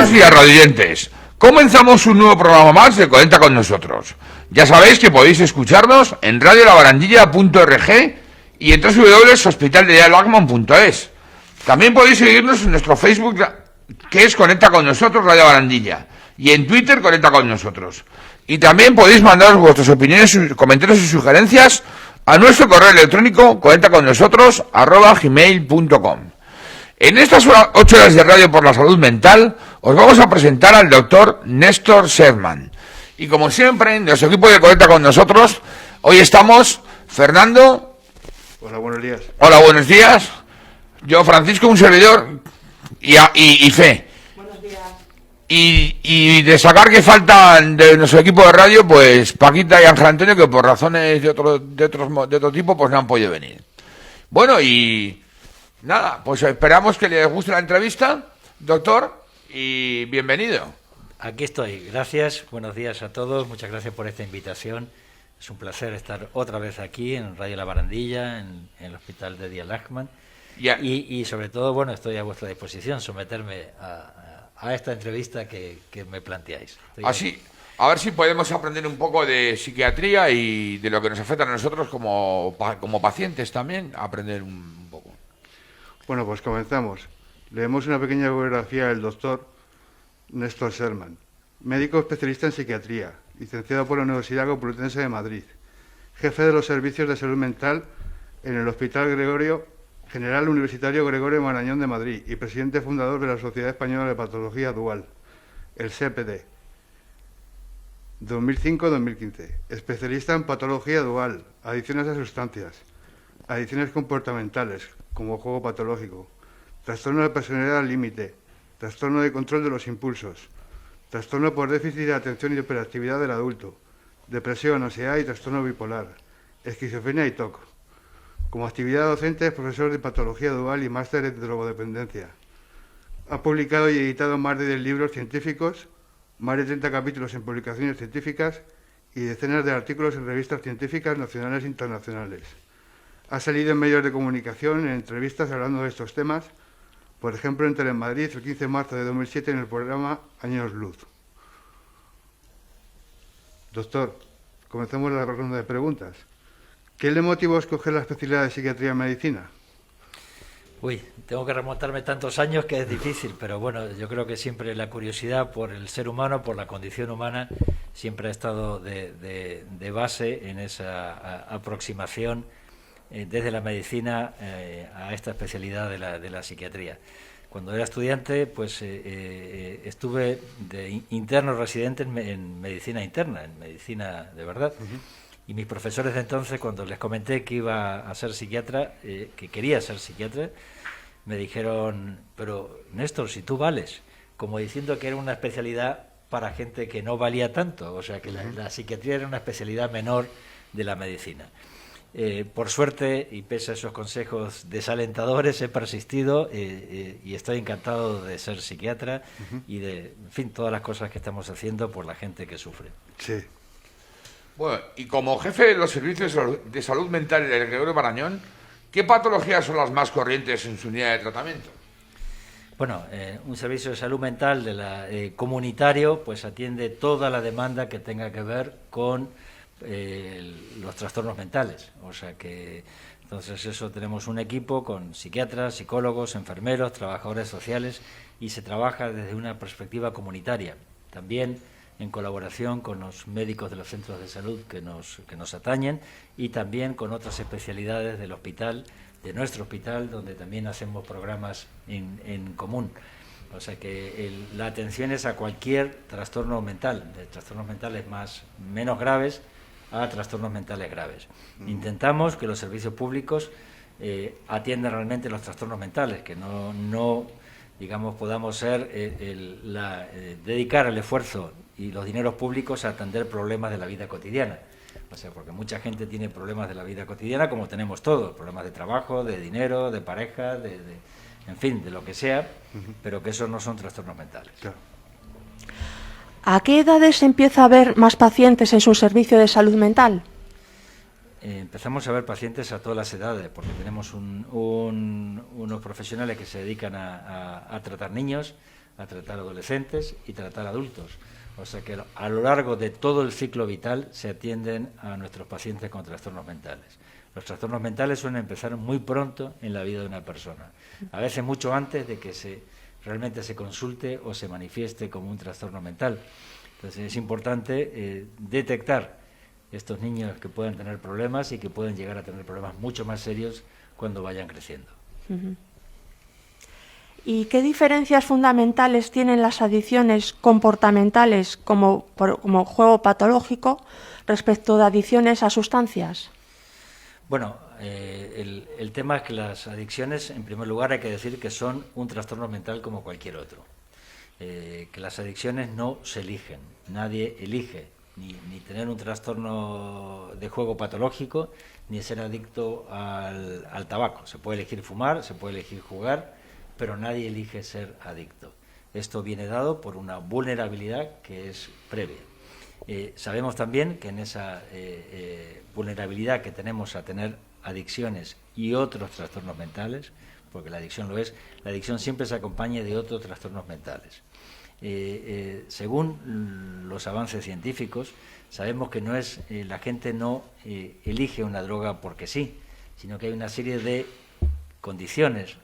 Buenos días, radioyentes. Comenzamos un nuevo programa más de Conecta con nosotros. Ya sabéis que podéis escucharnos en radiolabarandilla.org y en www.hospitaldedialacman.es. También podéis seguirnos en nuestro Facebook, que es Conecta con nosotros, Radio Barandilla, y en Twitter, Conecta con nosotros. Y también podéis mandaros vuestras opiniones, comentarios y sugerencias a nuestro correo electrónico conectaconnosotros@gmail.com. En estas 8 horas de radio por la salud mental os vamos a presentar al doctor Néstor Sherman. Y como siempre, en nuestro equipo de Conecta con nosotros, hoy estamos Fernando. Hola, buenos días. Hola, buenos días. Yo, Francisco, un servidor, y Fe. Buenos días. Y destacar que faltan de nuestro equipo de radio, pues Paquita y Ángel Antonio, que por razones de otro tipo, pues no han podido venir. Bueno, y nada, pues esperamos que les guste la entrevista, doctor, y bienvenido. Aquí estoy, gracias, buenos días a todos, muchas gracias por esta invitación. Es un placer estar otra vez aquí en Radio La Barandilla, en el Hospital de Lachman. Y sobre todo, bueno, estoy a vuestra disposición, someterme a esta entrevista que me planteáis. Así, a ver si podemos aprender un poco de psiquiatría y de lo que nos afecta a nosotros como pacientes también, aprender un poco. Bueno, pues comenzamos. Leemos una pequeña biografía del doctor Néstor Sherman, médico especialista en psiquiatría, licenciado por la Universidad Complutense de Madrid, jefe de los servicios de salud mental en el Hospital General Universitario Gregorio Marañón de Madrid y presidente fundador de la Sociedad Española de Patología Dual, el CPD, 2005-2015. Especialista en patología dual, adicciones a sustancias, adicciones comportamentales, como juego patológico, trastorno de personalidad al límite, trastorno de control de los impulsos, trastorno por déficit de atención y hiperactividad del adulto, depresión, ansiedad y trastorno bipolar, esquizofrenia y TOC. Como actividad docente es profesor de patología dual y máster en drogodependencia. Ha publicado y editado más de 10 libros científicos, más de 30 capítulos en publicaciones científicas y decenas de artículos en revistas científicas nacionales e internacionales. Ha salido en medios de comunicación, en entrevistas hablando de estos temas, por ejemplo en Telemadrid el 15 de marzo de 2007 en el programa Años Luz. Doctor, comencemos la ronda de preguntas. ¿Qué le motivó a escoger la especialidad de psiquiatría en medicina? Uy, tengo que remontarme tantos años que es difícil, pero bueno, yo creo que siempre la curiosidad por el ser humano, por la condición humana, siempre ha estado de base en esa aproximación desde la medicina a esta especialidad de la psiquiatría. Cuando era estudiante, pues estuve de interno residente en medicina interna, en medicina de verdad. Y mis profesores de entonces, cuando les comenté que iba a ser psiquiatra, que quería ser psiquiatra, me dijeron, pero Néstor, si tú vales, como diciendo que era una especialidad para gente que no valía tanto, o sea que la psiquiatría era una especialidad menor de la medicina. Por suerte, y pese a esos consejos desalentadores, he persistido y estoy encantado de ser psiquiatra y de, en fin, todas las cosas que estamos haciendo por la gente que sufre. Sí. Bueno, y como jefe de los servicios de salud mental del Gregorio Marañón, ¿qué patologías son las más corrientes en su unidad de tratamiento? Bueno, un servicio de salud mental comunitario pues atiende toda la demanda que tenga que ver con los trastornos mentales. O sea que, entonces eso tenemos un equipo con psiquiatras, psicólogos, enfermeros, trabajadores sociales y se trabaja desde una perspectiva comunitaria. También en colaboración con los médicos de los centros de salud que nos atañen y también con otras especialidades del hospital, de nuestro hospital, donde también hacemos programas en común. O sea que la atención es a cualquier trastorno mental, de trastornos mentales menos graves a trastornos mentales graves. Intentamos que los servicios públicos atiendan realmente los trastornos mentales, que no digamos, podamos dedicar el esfuerzo y los dineros públicos a atender problemas de la vida cotidiana. O sea, porque mucha gente tiene problemas de la vida cotidiana, como tenemos todos, problemas de trabajo, de dinero, de pareja, en fin, de lo que sea, pero que esos no son trastornos mentales. Claro. ¿A qué edades empieza a haber más pacientes en su servicio de salud mental? Empezamos a ver pacientes a todas las edades, porque tenemos unos profesionales que se dedican a tratar niños, a tratar adolescentes y tratar adultos. O sea que a lo largo de todo el ciclo vital se atienden a nuestros pacientes con trastornos mentales. Los trastornos mentales suelen empezar muy pronto en la vida de una persona, a veces mucho antes de que realmente se consulte o se manifieste como un trastorno mental. Entonces es importante detectar estos niños que pueden tener problemas y que pueden llegar a tener problemas mucho más serios cuando vayan creciendo. ¿Y qué diferencias fundamentales tienen las adicciones comportamentales como juego patológico respecto de adicciones a sustancias? Bueno, el tema es que las adicciones, en primer lugar, hay que decir que son un trastorno mental como cualquier otro. Que las adicciones no se eligen, nadie elige ni tener un trastorno de juego patológico, ni ser adicto al tabaco. Se puede elegir fumar, se puede elegir jugar, pero nadie elige ser adicto. Esto viene dado por una vulnerabilidad que es previa. Sabemos también que en esa vulnerabilidad que tenemos a tener adicciones y otros trastornos mentales, porque la adicción lo es, la adicción siempre se acompaña de otros trastornos mentales. Según los avances científicos, sabemos que la gente no elige una droga porque sí, sino que hay una serie de condiciones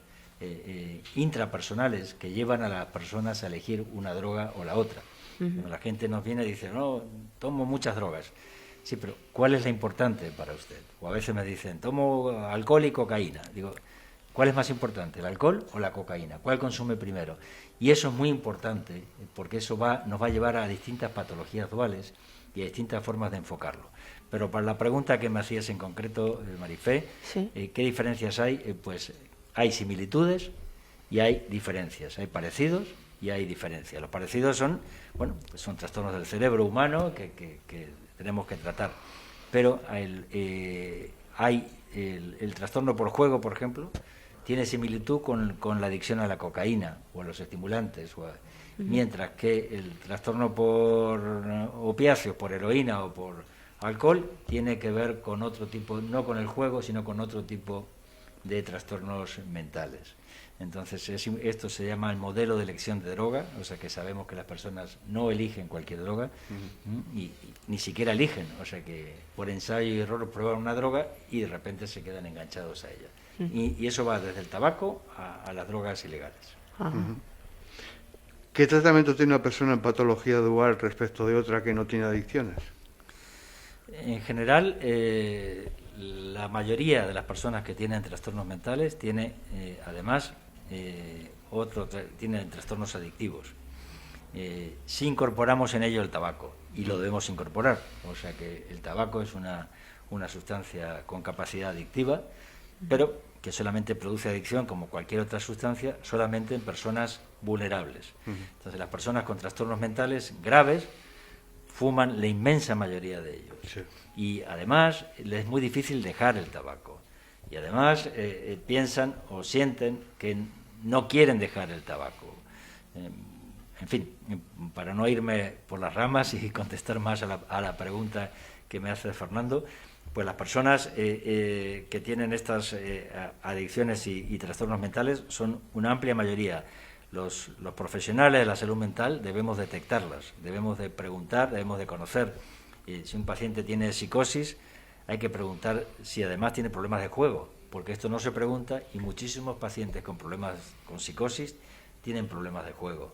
intrapersonales que llevan a las personas a elegir una droga o la otra. Cuando la gente nos viene y dice, no, tomo muchas drogas. Sí, pero ¿cuál es la importante para usted? O a veces me dicen, tomo alcohol y cocaína. Digo, ¿cuál es más importante, el alcohol o la cocaína? ¿Cuál consume primero? Y eso es muy importante porque eso nos va a llevar a distintas patologías duales y a distintas formas de enfocarlo. Pero para la pregunta que me hacías en concreto, Marifé, sí. ¿Qué diferencias hay? Pues hay similitudes y hay diferencias, hay parecidos y hay diferencias. Los parecidos son, bueno, pues son trastornos del cerebro humano que tenemos que tratar, pero hay el trastorno por juego, por ejemplo, tiene similitud con la adicción a la cocaína o a los estimulantes, mientras que el trastorno por opiáceos, por heroína o por alcohol, tiene que ver con otro tipo, no con el juego, sino con otro tipo de trastornos mentales. Entonces esto se llama el modelo de elección de droga, o sea que sabemos que las personas no eligen cualquier droga y ni siquiera eligen, o sea que por ensayo y error prueban una droga y de repente se quedan enganchados a ella. Y eso va desde el tabaco a las drogas ilegales. ¿Qué tratamiento tiene una persona en patología dual respecto de otra que no tiene adicciones? En general, la mayoría de las personas que tienen trastornos mentales tiene además tienen trastornos adictivos. Si incorporamos en ello el tabaco, y lo debemos incorporar, o sea que el tabaco es una sustancia con capacidad adictiva, pero que solamente produce adicción, como cualquier otra sustancia, solamente en personas vulnerables. Entonces las personas con trastornos mentales graves fuman la inmensa mayoría de ellos. Sí. Y además les es muy difícil dejar el tabaco. Y además piensan o sienten que no quieren dejar el tabaco. En fin, para no irme por las ramas y contestar más a la pregunta que me hace Fernando, pues las personas que tienen estas adicciones y trastornos mentales son una amplia mayoría. Los profesionales de la salud mental debemos detectarlas, debemos de preguntar, debemos de conocer. Si un paciente tiene psicosis, hay que preguntar si además tiene problemas de juego, porque esto no se pregunta y muchísimos pacientes con problemas con psicosis tienen problemas de juego.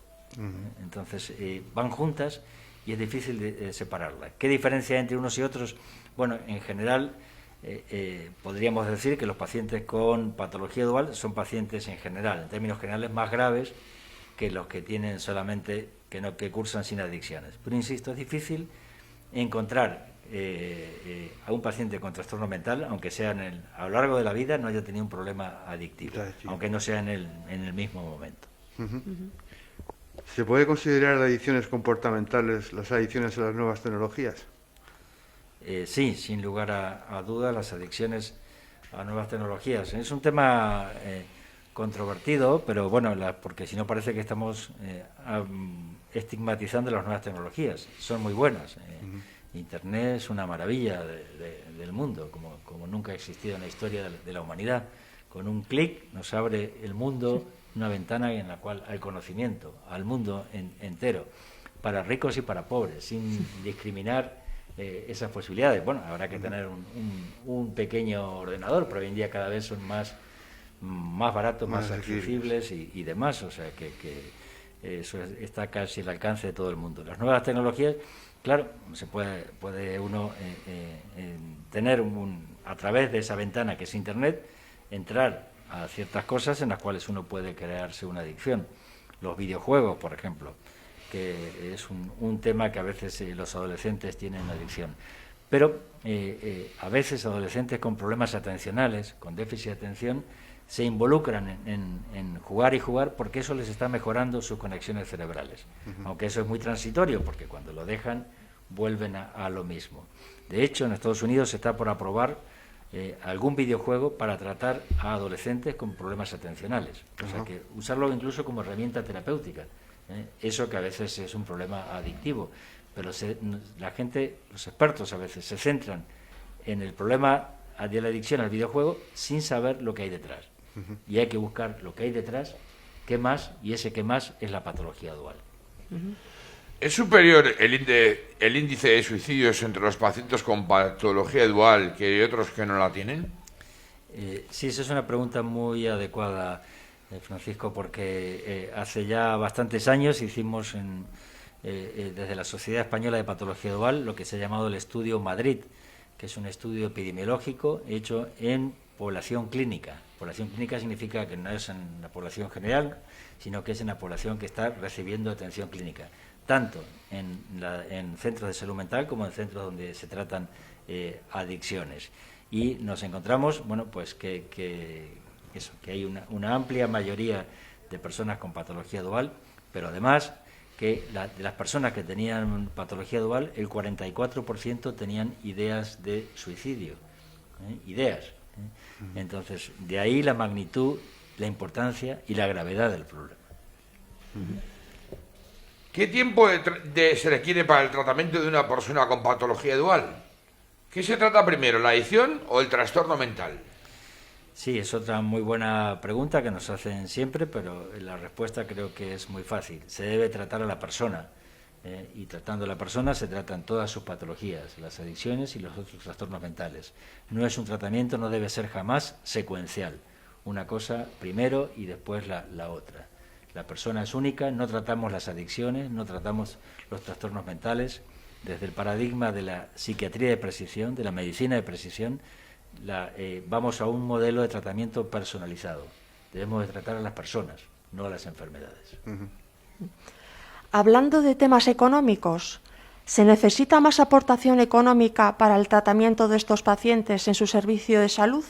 Entonces van juntas y es difícil de separarlas. ¿Qué diferencia hay entre unos y otros? Bueno, en general podríamos decir que los pacientes con patología dual son pacientes en general, en términos generales, más graves que los que tienen solamente, que cursan sin adicciones. Pero insisto, es difícil encontrar a un paciente con trastorno mental, aunque sea a lo largo de la vida, no haya tenido un problema adictivo, aunque no sea en el mismo momento. ¿Se puede considerar adicciones comportamentales las adicciones a las nuevas tecnologías? Sí, sin lugar a dudas, las adicciones a nuevas tecnologías. Es un tema controvertido, pero bueno, porque si no parece que estamos estigmatizando las nuevas tecnologías. Son muy buenas. Internet es una maravilla del mundo, como nunca ha existido en la historia de la humanidad. Con un clic nos abre el mundo una ventana en la cual al conocimiento, al mundo entero, para ricos y para pobres, sin discriminar esas posibilidades. Bueno, habrá que tener un pequeño ordenador, pero hoy en día cada vez son más baratos, más accesibles y demás, o sea que eso está casi al alcance de todo el mundo. Las nuevas tecnologías, claro, se puede uno tener a través de esa ventana que es Internet, entrar a ciertas cosas en las cuales uno puede crearse una adicción. Los videojuegos, por ejemplo, que es un tema que a veces los adolescentes tienen adicción. Pero a veces adolescentes con problemas atencionales, con déficit de atención, se involucran en jugar y jugar porque eso les está mejorando sus conexiones cerebrales. Aunque eso es muy transitorio, porque cuando lo dejan vuelven a lo mismo. De hecho, en Estados Unidos se está por aprobar algún videojuego para tratar a adolescentes con problemas atencionales. O sea, que usarlo incluso como herramienta terapéutica. Eso que a veces es un problema adictivo. Pero la gente, los expertos a veces se centran en el problema de la adicción al videojuego sin saber lo que hay detrás. Y hay que buscar lo que hay detrás, qué más, y ese qué más es la patología dual. ¿Es superior el índice de suicidios entre los pacientes con patología dual que otros que no la tienen? Sí, esa es una pregunta muy adecuada, Francisco, porque hace ya bastantes años hicimos desde la Sociedad Española de Patología Dual lo que se ha llamado el Estudio Madrid, que es un estudio epidemiológico hecho en población clínica. Población clínica significa que no es en la población general, sino que es en la población que está recibiendo atención clínica, tanto en centros de salud mental como en centros donde se tratan adicciones. Y nos encontramos, bueno, pues que hay una amplia mayoría de personas con patología dual, pero además que de las personas que tenían patología dual, el 44% tenían ideas de suicidio, ideas. Entonces, de ahí la magnitud, la importancia y la gravedad del problema. ¿Qué tiempo se requiere para el tratamiento de una persona con patología dual? ¿Qué se trata primero, la adicción o el trastorno mental? Sí, es otra muy buena pregunta que nos hacen siempre, pero la respuesta creo que es muy fácil. Se debe tratar a la persona, y tratando a la persona se tratan todas sus patologías, las adicciones y los otros trastornos mentales. No es un tratamiento, no debe ser jamás secuencial. Una cosa primero y después la otra. La persona es única, no tratamos las adicciones, no tratamos los trastornos mentales. Desde el paradigma de la psiquiatría de precisión, de la medicina de precisión, vamos a un modelo de tratamiento personalizado. Debemos de tratar a las personas, no a las enfermedades. Hablando de temas económicos, ¿se necesita más aportación económica para el tratamiento de estos pacientes en su servicio de salud?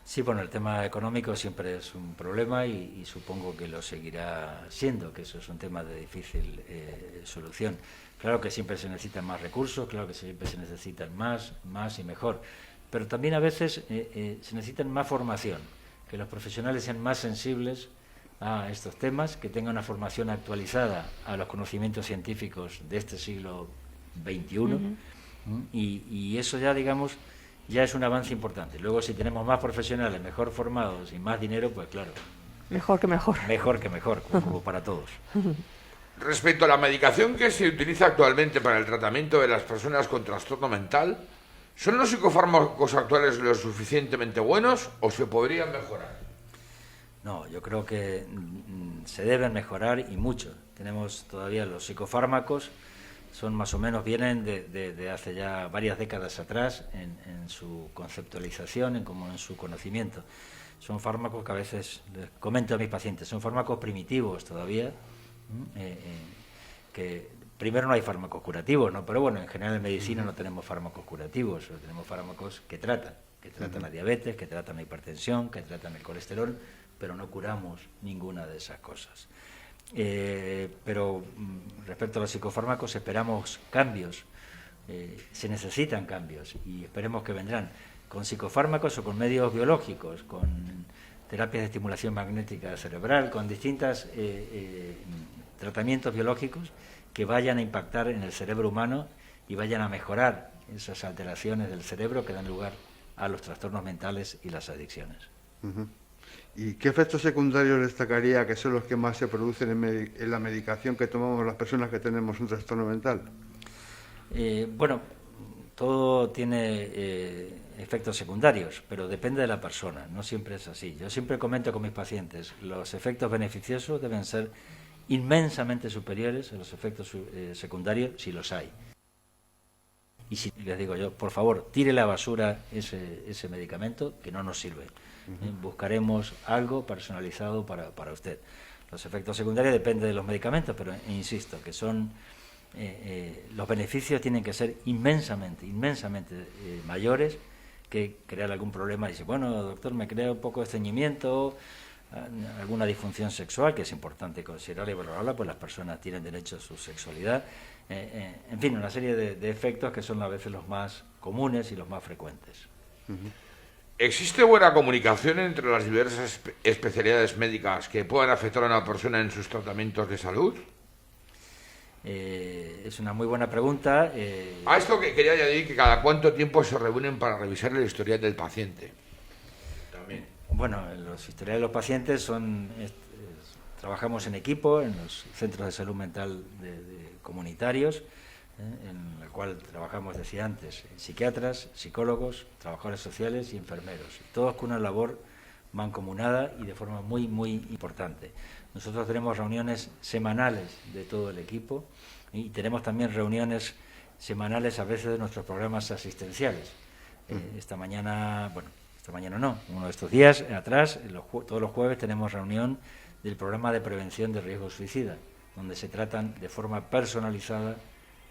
Sí, bueno, el tema económico siempre es un problema y supongo que lo seguirá siendo, que eso es un tema de difícil solución. Claro que siempre se necesitan más recursos, claro que siempre se necesitan más y mejor, pero también a veces se necesitan más formación, que los profesionales sean más sensibles a estos temas, que tengan una formación actualizada a los conocimientos científicos de este siglo XXI, y eso ya, digamos, ya es un avance importante. Luego, si tenemos más profesionales mejor formados y más dinero, pues claro. Mejor que mejor. Mejor que mejor, como para todos. Respecto a la medicación que se utiliza actualmente para el tratamiento de las personas con trastorno mental, ¿son los psicofármacos actuales lo suficientemente buenos o se podrían mejorar? No, yo creo que se deben mejorar y mucho. Tenemos todavía los psicofármacos, son más o menos, vienen de hace ya varias décadas atrás en su conceptualización, como en su conocimiento. Son fármacos que a veces, les comento a mis pacientes, son fármacos primitivos todavía, que primero no hay fármacos curativos, ¿no? Pero bueno, en general en medicina no tenemos fármacos curativos, tenemos fármacos que tratan la diabetes, que tratan la hipertensión, que tratan el colesterol, pero no curamos ninguna de esas cosas. Pero respecto a los psicofármacos esperamos cambios, se necesitan cambios y esperemos que vendrán con psicofármacos o con medios biológicos, con terapias de estimulación magnética cerebral, con distintos tratamientos biológicos que vayan a impactar en el cerebro humano y vayan a mejorar esas alteraciones del cerebro que dan lugar a los trastornos mentales y las adicciones. ¿Y qué efectos secundarios destacaría que son los que más se producen en la medicación que tomamos las personas que tenemos un trastorno mental? Bueno, todo tiene efectos secundarios, pero depende de la persona, no siempre es así. Yo siempre comento con mis pacientes, los efectos beneficiosos deben ser inmensamente superiores a los efectos secundarios, si los hay. Y si les digo yo, por favor, tire a la basura ese medicamento que no nos sirve. Buscaremos algo personalizado para usted. Los efectos secundarios dependen de los medicamentos, pero insisto, que son los beneficios tienen que ser inmensamente mayores que crear algún problema. Dice, bueno, doctor, me crea un poco de estreñimiento, alguna disfunción sexual, que es importante considerarla y valorarla, pues las personas tienen derecho a su sexualidad. En fin, una serie de efectos que son a veces los más comunes y los más frecuentes. ¿Existe buena comunicación entre las diversas especialidades médicas que puedan afectar a una persona en sus tratamientos de salud? Es una muy buena pregunta. A esto que quería añadir que cada cuánto tiempo se reúnen para revisar el historial del paciente. También. Bueno, los historiales de los pacientes trabajamos en equipo en los centros de salud mental comunitarios, en el cual trabajamos, decía antes, psiquiatras, psicólogos, trabajadores sociales y enfermeros, todos con una labor mancomunada y de forma muy importante. Nosotros tenemos reuniones semanales de todo el equipo y tenemos también reuniones semanales a veces de nuestros programas asistenciales. Esta mañana no, uno de estos días atrás, todos los jueves tenemos reunión del programa de prevención de riesgo suicida, donde se tratan de forma personalizada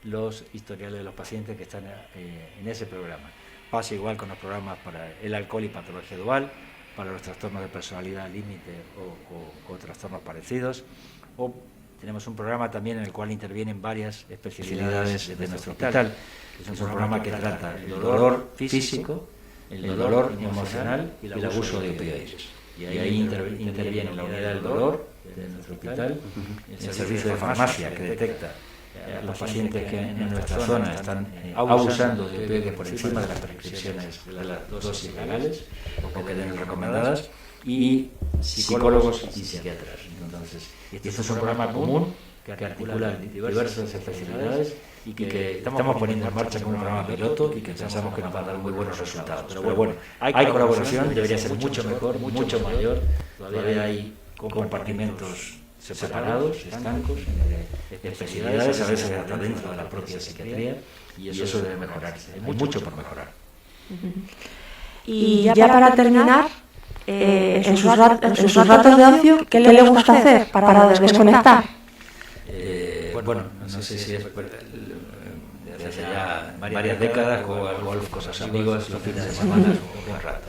los historiales de los pacientes que están en ese programa. Pasa igual con los programas para el alcohol y patología dual, para los trastornos de personalidad límite o trastornos parecidos, o tenemos un programa también en el cual intervienen varias especialidades de nuestro hospital. Es un programa que trata el dolor físico, el dolor emocional y el abuso de opioides. Y ahí interviene la unidad del dolor de nuestro hospital, el servicio de farmacia que detecta a los pacientes que en nuestra zona están abusando de opioides por encima de las prescripciones de las dosis legales o que den recomendadas, y psicólogos y psiquiatras. Entonces, este es un programa común que articula diversas especialidades y que estamos poniendo en marcha como un programa piloto y que pensamos que nos va a dar muy buenos resultados. Pero bueno, hay colaboración, debería ser mucho mejor, mucho mayor. Todavía hay compartimentos separados, estancos, especialidades, a veces hasta dentro de la propia psiquiatría, y eso debe mejorarse. Hay mucho por mejorar. Y ya para terminar, en sus ratos de ocio, ¿qué le gusta hacer para desconectar? Bueno, no sé si es desde hace ya varias décadas juego al golf con los amigos los fines de semana un buen rato.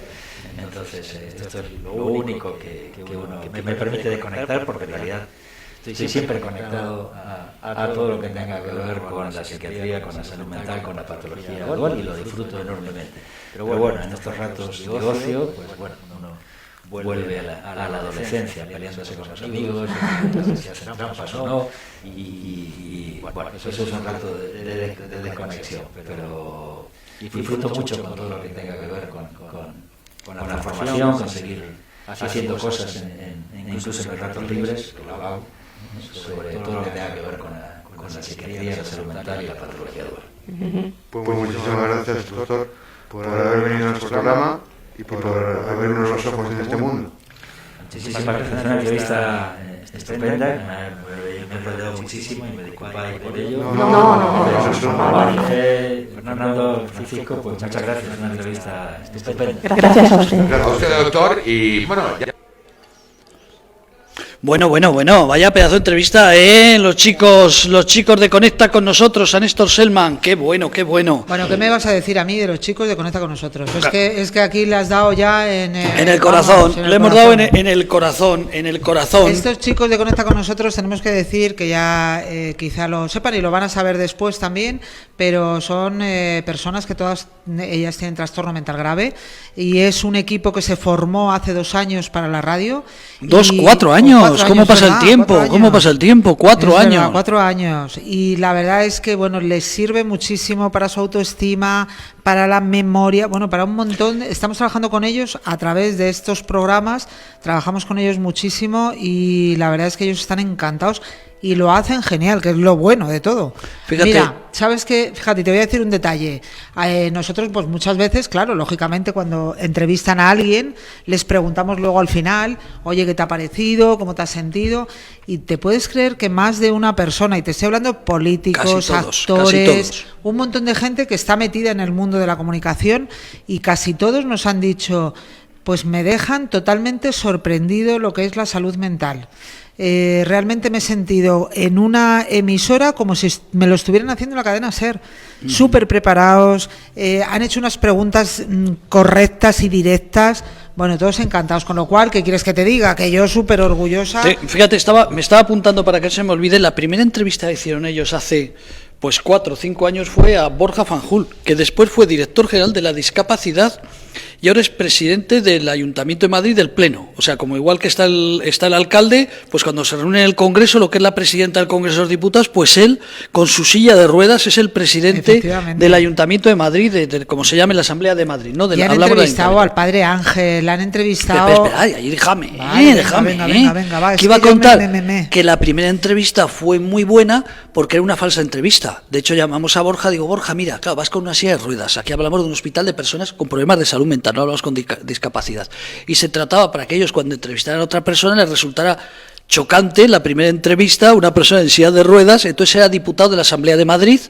Entonces, esto es lo único que me permite desconectar, porque en realidad estoy siempre conectado a todo lo que tenga que ver con la psiquiatría, con la salud mental, con la patología dual, y lo disfruto enormemente. Pero bueno, en estos ratos de ocio, pues bueno, uno vuelve a la adolescencia peleándose con los amigos, si hacen trampas o no, y bueno, eso es un rato de desconexión, pero disfruto mucho con todo lo que tenga que ver con la formación, con seguir haciendo cosas incluso en los ratos libres, que lo hago, sobre todo lo que tenga que ver con la psiquiatría, la salud mental y la patología dual. Pues muchísimas gracias, doctor, por haber venido a nuestro programa y por abrirnos los ojos en este mundo. Muchísimas gracias, una entrevista estupenda, me he rodeado muchísimo y me disculpáis por ello. No. Fernando, Francisco, pues muchas gracias, una entrevista estupenda. Gracias a usted. Gracias a usted, doctor, y bueno, ya... Bueno, vaya pedazo de entrevista, los chicos de Conecta con nosotros, a Néstor Selman, qué bueno. Bueno, ¿qué me vas a decir a mí de los chicos de Conecta con nosotros? Es que aquí le has dado ya en el corazón, le hemos dado en el corazón. Estos chicos de Conecta con nosotros tenemos que decir que ya quizá lo sepan y lo van a saber después también, pero son personas que todas ellas tienen trastorno mental grave, y es un equipo que se formó hace 2 años para la radio. 4 años. años, ¿cómo pasa el tiempo? ¿Cómo pasa el tiempo? 4 Es años. verdad, 4 años. Y la verdad es que, bueno, les sirve muchísimo para su autoestima, para la memoria, bueno, para un montón. Estamos trabajando con ellos a través de estos programas, trabajamos con ellos muchísimo y la verdad es que ellos están encantados y lo hacen genial, que es lo bueno de todo. Fíjate. Mira, ¿sabes qué? Fíjate, te voy a decir un detalle. Nosotros, pues muchas veces, claro, lógicamente cuando entrevistan a alguien, les preguntamos luego al final, oye, ¿qué te ha parecido? ¿Cómo te has sentido? Y te puedes creer que más de una persona, y te estoy hablando de políticos, Casi actores, todos. un montón de gente que está metida en el mundo de la comunicación y casi todos nos han dicho, pues me dejan totalmente sorprendido lo que es la salud mental. Realmente me he sentido en una emisora como si me lo estuvieran haciendo en la cadena SER, súper preparados, han hecho unas preguntas correctas y directas, bueno, todos encantados, con lo cual, ¿qué quieres que te diga? Que yo súper orgullosa. Sí, fíjate, me estaba apuntando para que no se me olvide, la primera entrevista que hicieron ellos hace pues 4 o 5 años fue a Borja Fanjul, que después fue director general de la discapacidad y ahora es presidente del Ayuntamiento de Madrid del Pleno. O sea, como igual que está el alcalde, pues cuando se reúne en el Congreso, lo que es la presidenta del Congreso de los Diputados, pues él, con su silla de ruedas, es el presidente del Ayuntamiento de Madrid, como se llama, la Asamblea de Madrid, ¿no? Y han entrevistado al padre Ángel, han entrevistado... Espera, ahí déjame, Venga, va. Que iba a contar que la primera entrevista fue muy buena porque era una falsa entrevista. De hecho, llamamos a Borja, digo, Borja, mira, claro, vas con una silla de ruedas, aquí hablamos de un hospital de personas con problemas de salud mental, no hablamos con discapacidad. Y se trataba para que ellos, cuando entrevistaran a otra persona, les resultara chocante la primera entrevista, una persona en silla de ruedas, entonces era diputado de la Asamblea de Madrid,